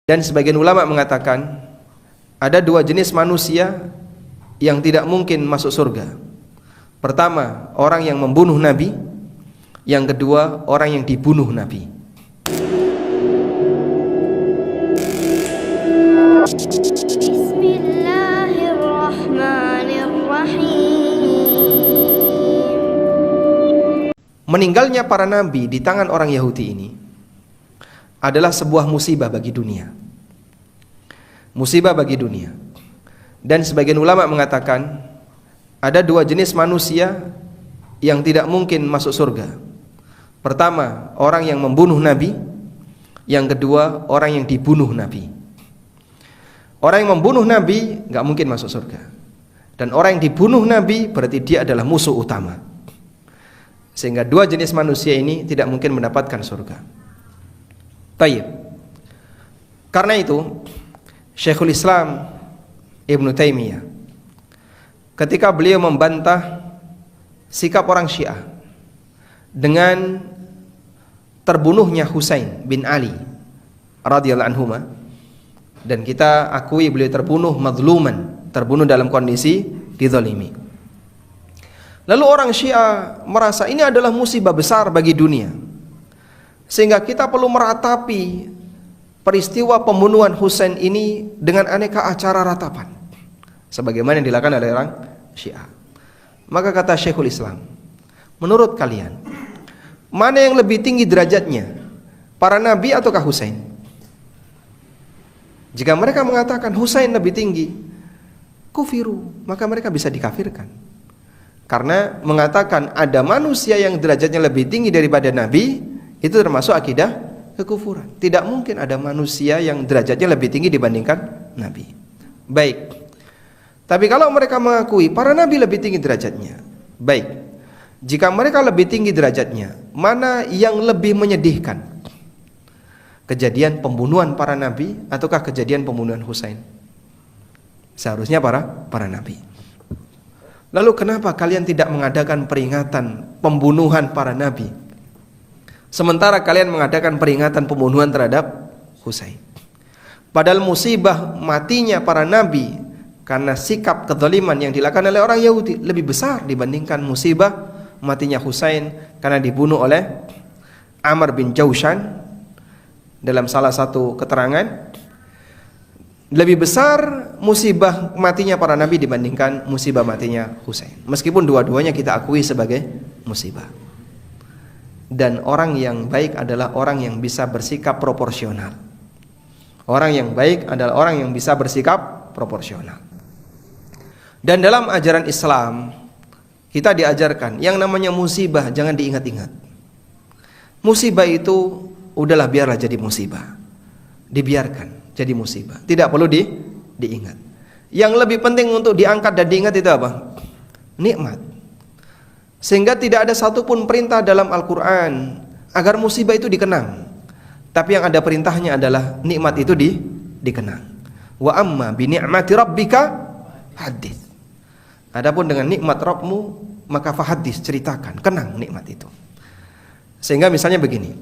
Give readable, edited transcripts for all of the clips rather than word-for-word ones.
Dan sebagian ulama mengatakan ada dua jenis manusia yang tidak mungkin masuk surga. Pertama, orang yang membunuh Nabi. Yang kedua, orang yang dibunuh Nabi. Meninggalnya para nabi di tangan orang Yahudi ini adalah sebuah musibah bagi dunia. Musibah bagi dunia. Dan sebagian ulama mengatakan ada dua jenis manusia yang tidak mungkin masuk surga. Pertama, orang yang membunuh Nabi. Yang kedua, orang yang dibunuh Nabi. Orang yang membunuh Nabi gak mungkin masuk surga. Dan orang yang dibunuh Nabi berarti dia adalah musuh utama. Sehingga dua jenis manusia ini tidak mungkin mendapatkan surga. Tayyib. Karena itu Syekhul Islam Ibnu Taimiyah ketika beliau membantah sikap orang Syiah dengan terbunuhnya Husain bin Ali radhiyallahu anhuma, dan kita akui beliau terbunuh mazluman, terbunuh dalam kondisi dizalimi. Lalu orang Syiah merasa ini adalah musibah besar bagi dunia, sehingga kita perlu meratapi peristiwa pembunuhan Husain ini dengan aneka acara ratapan, sebagaimana yang dilakukan oleh orang Syiah. Maka kata Syekhul Islam, menurut kalian mana yang lebih tinggi derajatnya, para nabi ataukah Husain? Jika mereka mengatakan Husain lebih tinggi, kufiru, maka mereka bisa dikafirkan. Karena mengatakan ada manusia yang derajatnya lebih tinggi daripada nabi, itu termasuk akidah kekufuran. Tidak mungkin ada manusia yang derajatnya lebih tinggi dibandingkan nabi. Baik. Tapi kalau mereka mengakui para nabi lebih tinggi derajatnya, baik. Jika mereka lebih tinggi derajatnya, mana yang lebih menyedihkan? Kejadian pembunuhan para nabi ataukah kejadian pembunuhan Husain? Seharusnya para nabi. Lalu kenapa kalian tidak mengadakan peringatan pembunuhan para nabi, sementara kalian mengadakan peringatan pembunuhan terhadap Husain? Padahal musibah matinya para nabi karena sikap kezaliman yang dilakukan oleh orang Yahudi lebih besar dibandingkan musibah matinya Husain karena dibunuh oleh Amr bin Jaushan. Dalam salah satu keterangan, lebih besar musibah matinya para nabi dibandingkan musibah matinya Husain. Meskipun dua-duanya kita akui sebagai musibah. Dan orang yang baik adalah orang yang bisa bersikap proporsional. Orang yang baik adalah orang yang bisa bersikap proporsional. Dan dalam ajaran Islam kita diajarkan yang namanya musibah jangan diingat-ingat. Musibah itu udahlah, biarlah jadi musibah, dibiarkan jadi musibah, tidak perlu diingat. Yang lebih penting untuk diangkat dan diingat itu apa? Nikmat. Sehingga tidak ada satupun perintah dalam Al-Quran agar musibah itu dikenang, tapi yang ada perintahnya adalah nikmat itu dikenang. Wa amma bi ni'mati rabbika hadits. Adapun dengan nikmat Rabbmu maka fahadits, ceritakan, kenang nikmat itu. Sehingga misalnya begini,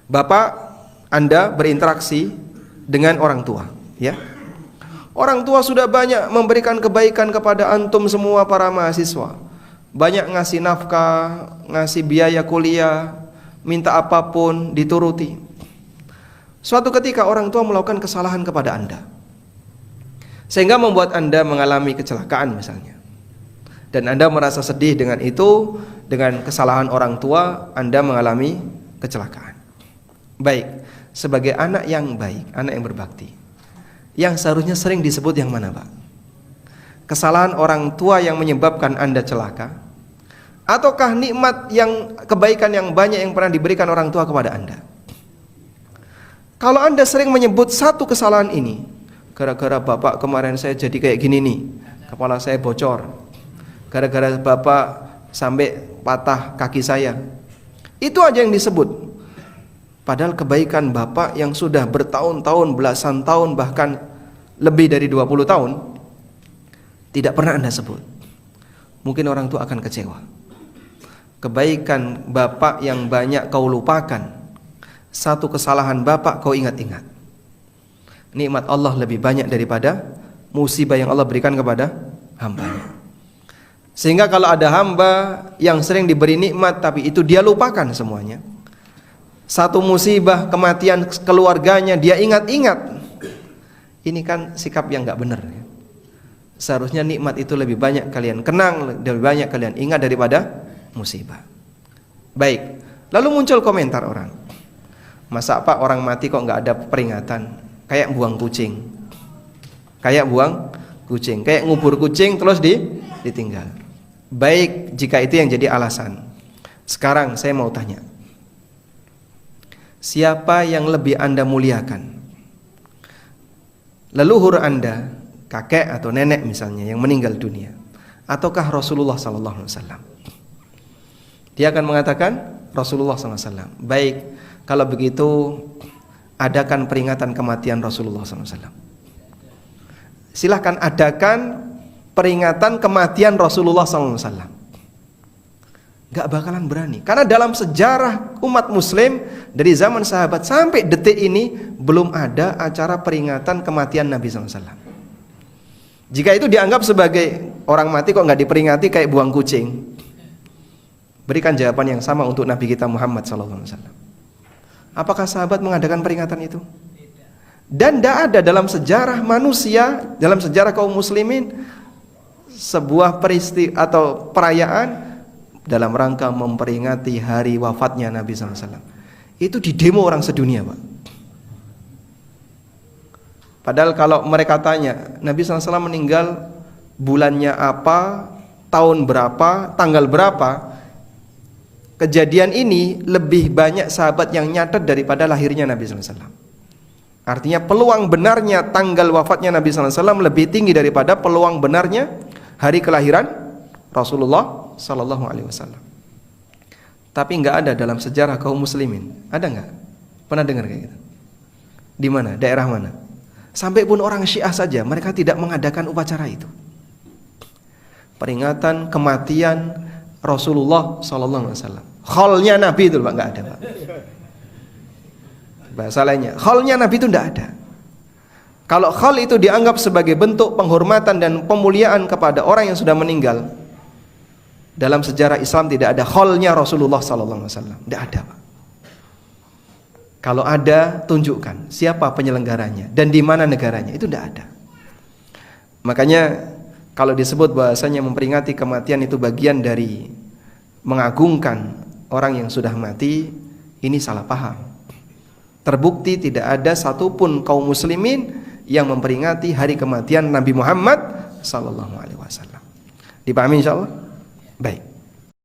Bapak Anda berinteraksi dengan orang tua, ya. Orang tua sudah banyak memberikan kebaikan kepada antum semua para mahasiswa. Banyak ngasih nafkah, ngasih biaya kuliah, minta apapun dituruti. Suatu ketika orang tua melakukan kesalahan kepada Anda, sehingga membuat Anda mengalami kecelakaan misalnya. Dan Anda merasa sedih dengan itu, dengan kesalahan orang tua Anda mengalami kecelakaan. Baik, sebagai anak yang baik, anak yang berbakti, yang seharusnya sering disebut yang mana, Pak? Kesalahan orang tua yang menyebabkan Anda celaka, ataukah nikmat yang kebaikan yang banyak yang pernah diberikan orang tua kepada Anda? Kalau Anda sering menyebut satu kesalahan ini, gara-gara Bapak kemarin saya jadi kayak gini nih, kepala saya bocor, gara-gara Bapak sampai patah kaki saya, itu aja yang disebut. Padahal kebaikan Bapak yang sudah bertahun-tahun, belasan tahun, bahkan lebih dari 20 tahun tidak pernah Anda sebut. Mungkin orang tua akan kecewa. Kebaikan Bapak yang banyak kau lupakan, satu kesalahan Bapak kau ingat-ingat. nikmat Allah lebih banyak daripada musibah yang Allah berikan kepada hambanya. Sehingga kalau ada hamba yang sering diberi nikmat tapi itu dia lupakan semuanya, satu musibah, kematian keluarganya dia ingat-ingat, ini kan sikap yang gak benar ya. Seharusnya nikmat itu lebih banyak kalian kenang, lebih banyak kalian ingat daripada musibah. Baik, lalu muncul komentar orang, masa Pak orang mati kok gak ada peringatan? Kayak buang kucing, kayak ngubur kucing terus ditinggal. Baik, jika itu yang jadi alasan, sekarang saya mau tanya, siapa yang lebih Anda muliakan? Leluhur Anda, kakek atau nenek misalnya yang meninggal dunia, ataukah Rasulullah SAW? Dia akan mengatakan Rasulullah SAW. Baik, kalau begitu adakan peringatan kematian Rasulullah SAW. Silahkan adakan peringatan kematian Rasulullah SAW. Gak bakalan berani, karena dalam sejarah umat muslim dari zaman sahabat sampai detik ini belum ada acara peringatan kematian Nabi SAW. Jika itu dianggap sebagai orang mati kok gak diperingati kayak buang kucing, berikan jawaban yang sama untuk Nabi kita Muhammad SAW. Apakah sahabat mengadakan peringatan itu? Dan tidak ada dalam sejarah manusia, dalam sejarah kaum muslimin, sebuah peristiwa atau perayaan dalam rangka memperingati hari wafatnya Nabi SAW. Itu di demo orang sedunia, Pak. Padahal kalau mereka tanya, Nabi SAW meninggal bulannya apa, tahun berapa, tanggal berapa, kejadian ini lebih banyak sahabat yang nyatet daripada lahirnya Nabi SAW. Artinya peluang benarnya tanggal wafatnya Nabi SAW lebih tinggi daripada peluang benarnya hari kelahiran Rasulullah SAW. Tapi nggak ada dalam sejarah kaum muslimin. Ada nggak? Pernah dengar kayak gitu? Di mana? Daerah mana? Sampai pun orang Syiah saja mereka tidak mengadakan upacara itu. Peringatan kematian Rasulullah SAW. Kholnya Nabi itu Pak, nggak ada Pak. Bahasa lainnya, kholnya Nabi itu tidak ada. Kalau khol itu dianggap sebagai bentuk penghormatan dan pemuliaan kepada orang yang sudah meninggal, dalam sejarah Islam tidak ada kholnya Rasulullah SAW. Tidak ada Pak. Kalau ada, tunjukkan siapa penyelenggaranya dan di mana negaranya. Itu tidak ada. Makanya kalau disebut bahasanya memperingati kematian itu bagian dari mengagungkan orang yang sudah mati, ini salah paham. Terbukti tidak ada satupun kaum muslimin yang memperingati hari kematian Nabi Muhammad SAW. Dipahami insyaallah? Baik.